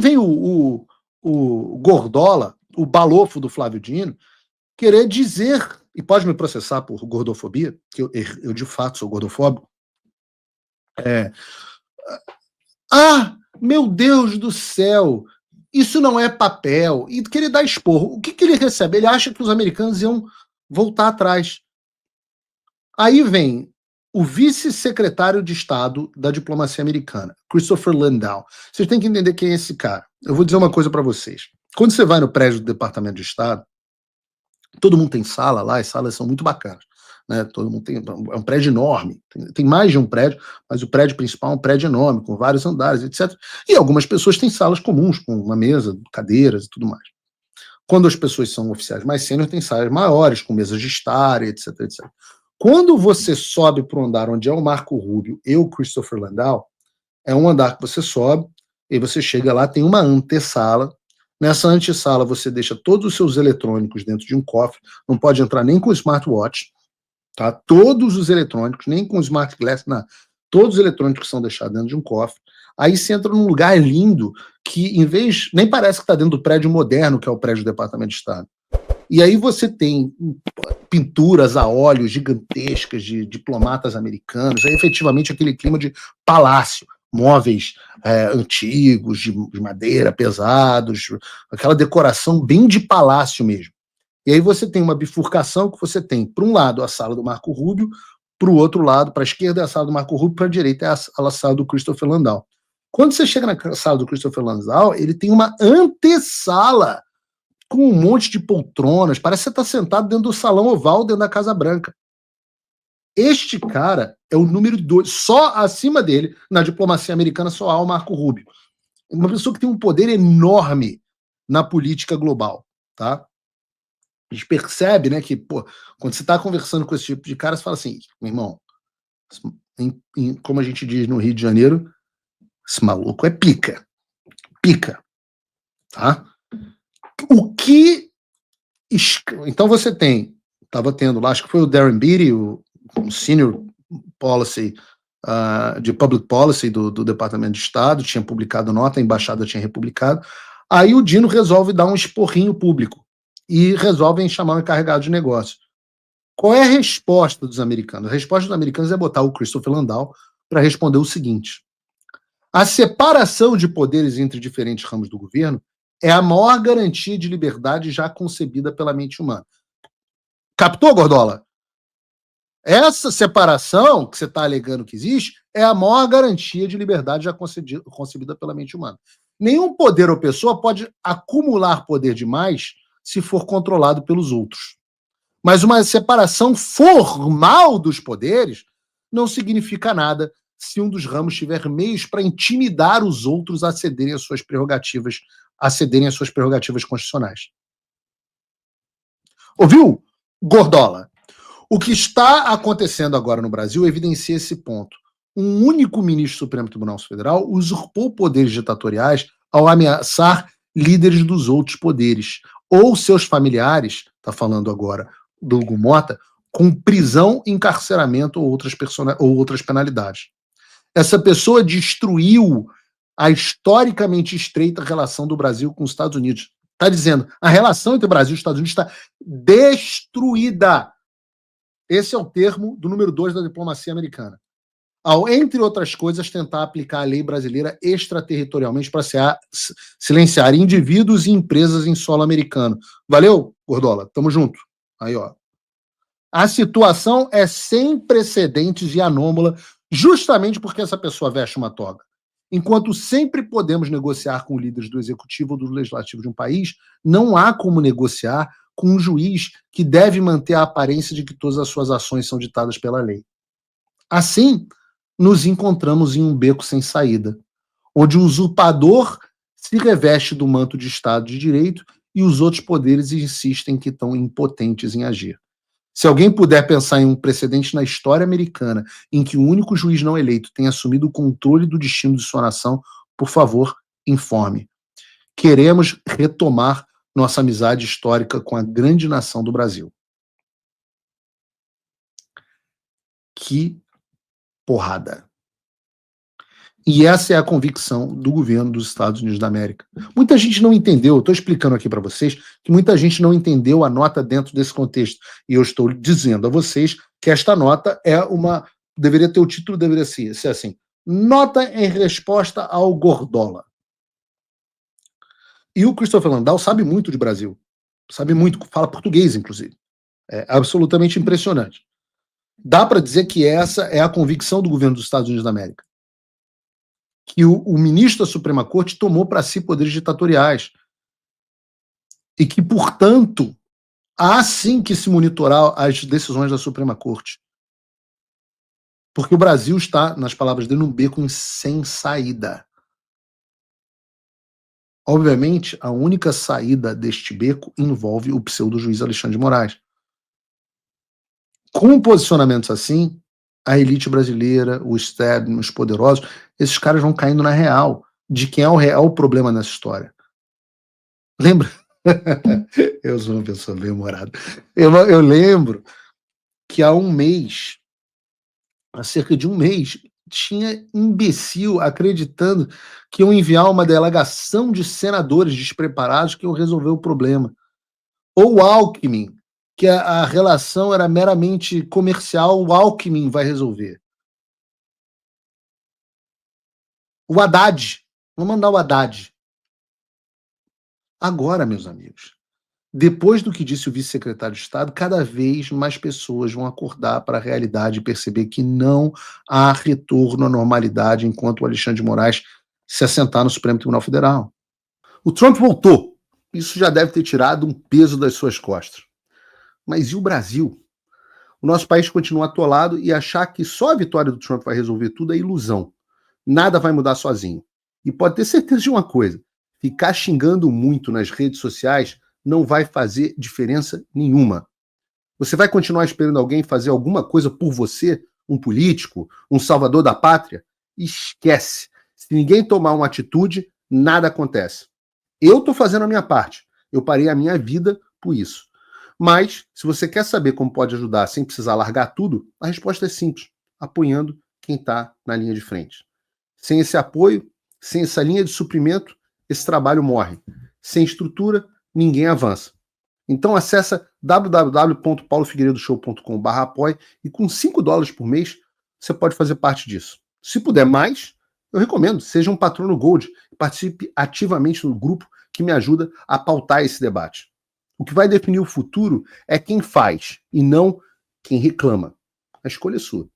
Vem o Gordola, o balofo do Flávio Dino, querer dizer, e pode me processar por gordofobia, que eu de fato sou gordofóbico, meu Deus do céu, isso não é papel, e querer dar esporro. O que ele recebe? Ele acha que os americanos iam voltar atrás. Aí vem o vice-secretário de Estado da diplomacia americana, Christopher Landau. Vocês têm que entender quem é esse cara. Eu vou dizer uma coisa para vocês. Quando você vai no prédio do Departamento de Estado, todo mundo tem sala lá, as salas são muito bacanas. Né? Todo mundo tem, é um prédio enorme. Tem mais de um prédio, mas o prédio principal é um prédio enorme, com vários andares, etc. E algumas pessoas têm salas comuns, com uma mesa, cadeiras e tudo mais. Quando as pessoas são oficiais mais sênior, tem salas maiores, com mesas de estar, etc, etc. Quando você sobe para o andar onde é o Marco Rubio e o Christopher Landau, é um andar que você sobe, e você chega lá, tem uma antessala. Nessa antessala, você deixa todos os seus eletrônicos dentro de um cofre, não pode entrar nem com smartwatch, tá? Todos os eletrônicos, nem com smart glass, não. Todos os eletrônicos são deixados dentro de um cofre. Aí você entra num lugar lindo, que em vez, nem parece que está dentro do prédio moderno, que é o prédio do Departamento de Estado. E aí você tem pinturas a óleo gigantescas de diplomatas americanos, é efetivamente aquele clima de palácio, móveis antigos, de madeira, pesados, aquela decoração bem de palácio mesmo. E aí você tem uma bifurcação que você tem, para um lado, a sala do Marco Rubio, para o outro lado, para a esquerda é a sala do Marco Rubio, para a direita é a sala do Christopher Landau. Quando você chega na sala do Christopher Landau, ele tem uma antessala com um monte de poltronas, parece que você está sentado dentro do salão oval, dentro da Casa Branca. Este cara é o número 2, só acima dele, na diplomacia americana, só há o Marco Rubio. Uma pessoa que tem um poder enorme na política global, tá? A gente percebe, né, que, pô, quando você está conversando com esse tipo de cara, você fala assim, meu irmão, como a gente diz no Rio de Janeiro, esse maluco é pica. Pica. Tá? O que... Então você tem, estava tendo lá, acho que foi o Darren Beattie, o Senior Policy, de Public Policy do Departamento de Estado, tinha publicado nota, a embaixada tinha republicado, aí o Dino resolve dar um esporrinho público e resolvem chamar um encarregado de negócio. Qual é a resposta dos americanos? A resposta dos americanos é botar o Christopher Landau para responder o seguinte: a separação de poderes entre diferentes ramos do governo é a maior garantia de liberdade já concebida pela mente humana. Captou, Gordola? Essa separação que você está alegando que existe é a maior garantia de liberdade já concebida pela mente humana. Nenhum poder ou pessoa pode acumular poder demais se for controlado pelos outros. Mas uma separação formal dos poderes não significa nada se um dos ramos tiver meios para intimidar os outros a cederem às suas prerrogativas, constitucionais. Ouviu, Gordola? O que está acontecendo agora no Brasil evidencia esse ponto. Um único ministro do Supremo Tribunal Federal usurpou poderes ditatoriais ao ameaçar líderes dos outros poderes, ou seus familiares, está falando agora do Hugo Mota, com prisão, encarceramento ou outras penalidades. Essa pessoa destruiu a historicamente estreita relação do Brasil com os Estados Unidos. Está dizendo, a relação entre o Brasil e os Estados Unidos está destruída. Esse é o termo do número 2 da diplomacia americana. Ao, entre outras coisas, tentar aplicar a lei brasileira extraterritorialmente para silenciar indivíduos e empresas em solo americano. Valeu, Gordola? Tamo junto. Aí, ó. A situação é sem precedentes e anômala, justamente porque essa pessoa veste uma toga. Enquanto sempre podemos negociar com líderes do executivo ou do legislativo de um país, não há como negociar com um juiz que deve manter a aparência de que todas as suas ações são ditadas pela lei. Assim, nos encontramos em um beco sem saída, onde o usurpador se reveste do manto de Estado de Direito e os outros poderes insistem que estão impotentes em agir. Se alguém puder pensar em um precedente na história americana em que o único juiz não eleito tenha assumido o controle do destino de sua nação, por favor, informe. Queremos retomar nossa amizade histórica com a grande nação do Brasil. Que porrada. E essa é a convicção do governo dos Estados Unidos da América. Muita gente não entendeu, eu estou explicando aqui para vocês que muita gente não entendeu a nota dentro desse contexto. E eu estou dizendo a vocês que esta nota é uma. Deveria ter o título, deveria ser assim: Nota em resposta ao Gordola. E o Christopher Landau sabe muito de Brasil. Sabe muito, fala português, inclusive. É absolutamente impressionante. Dá para dizer que essa é a convicção do governo dos Estados Unidos da América. Que o ministro da Suprema Corte tomou para si poderes ditatoriais. E que, portanto, há sim que se monitorar as decisões da Suprema Corte. Porque o Brasil está, nas palavras dele, num beco sem saída. Obviamente, a única saída deste beco envolve o pseudo-juiz Alexandre de Moraes. Com posicionamentos assim, a elite brasileira, o establishment, os poderosos, esses caras vão caindo na real de quem é o real problema nessa história. Lembra? Eu sou uma pessoa bem humorada. Eu lembro que há cerca de um mês, tinha imbecil acreditando que iam enviar uma delegação de senadores despreparados que iam resolver o problema. Ou o Alckmin, que a relação era meramente comercial, o Alckmin vai resolver. O Haddad, vamos mandar o Haddad. Agora, meus amigos, depois do que disse o vice-secretário de Estado, cada vez mais pessoas vão acordar para a realidade e perceber que não há retorno à normalidade enquanto o Alexandre de Moraes se assentar no Supremo Tribunal Federal. O Trump voltou. Isso já deve ter tirado um peso das suas costas. Mas e o Brasil? O nosso país continua atolado e achar que só a vitória do Trump vai resolver tudo é ilusão. Nada vai mudar sozinho. E pode ter certeza de uma coisa: ficar xingando muito nas redes sociais não vai fazer diferença nenhuma. Você vai continuar esperando alguém fazer alguma coisa por você, um político, um salvador da pátria? Esquece. Se ninguém tomar uma atitude, nada acontece. Eu estou fazendo a minha parte. Eu parei a minha vida por isso. Mas, se você quer saber como pode ajudar sem precisar largar tudo, a resposta é simples: apoiando quem está na linha de frente. Sem esse apoio, sem essa linha de suprimento, esse trabalho morre. Sem estrutura, ninguém avança. Então acessa www.paulofigueiredoshow.com/apoie e com $5 por mês você pode fazer parte disso. Se puder mais, eu recomendo, seja um patrono Gold e participe ativamente no grupo que me ajuda a pautar esse debate. O que vai definir o futuro é quem faz e não quem reclama. A escolha é sua.